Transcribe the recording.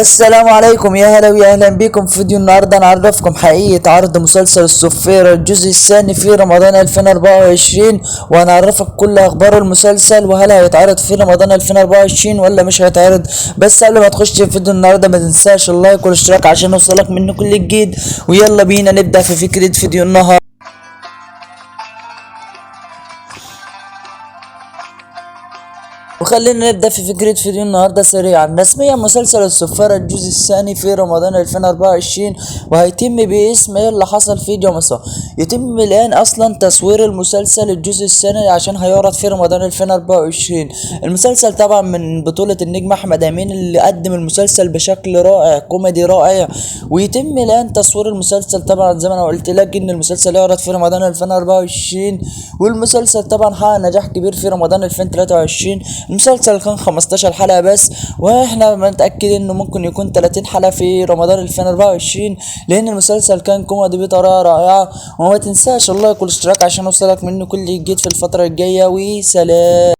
السلام عليكم، يا هلا ويا اهلا بكم في فيديو. النهارده نعرفكم حقيقة عرض مسلسل الصفيرة الجزء الثاني في رمضان 2024، وهنعرفك كل اخبار المسلسل وهل هيتعرض في رمضان 2024 ولا مش هيتعرض. بس قبل ما تخش في فيديو النهارده ما تنساش اللايك والاشتراك عشان يوصلك منه كل جديد. ويلا بينا نبدأ في فكرة فيديو النهارده. وخلينا نبدأ في فكرة فيديو النهاردة سريعا. رسميا مسلسل الصفارة الجزء الثاني في رمضان 2024 وهيتم باسم ايه اللي حصل في جمصة. يتم الآن أصلا تصوير المسلسل الجزء الثاني عشان هيعرض في رمضان 2024. المسلسل طبعا من بطولة النجم أحمد أمين اللي قدم المسلسل بشكل رائع، كوميدي رائع. ويتم الآن تصوير المسلسل طبعا زي ما أنا قلت لك إن المسلسل يعرض في رمضان 2024. والمسلسل طبعا حقق نجاح كبير في رمضان 2023. المسلسل كان 15 حلقة بس، واحنا متأكد انه ممكن يكون 30 حلقة في رمضان 2024 لان المسلسل كان كوميدي بطريقة رائعة. وما تنساش اللايك والاشتراك عشان يوصلك منه كل جديد في الفترة الجاية. وسلام.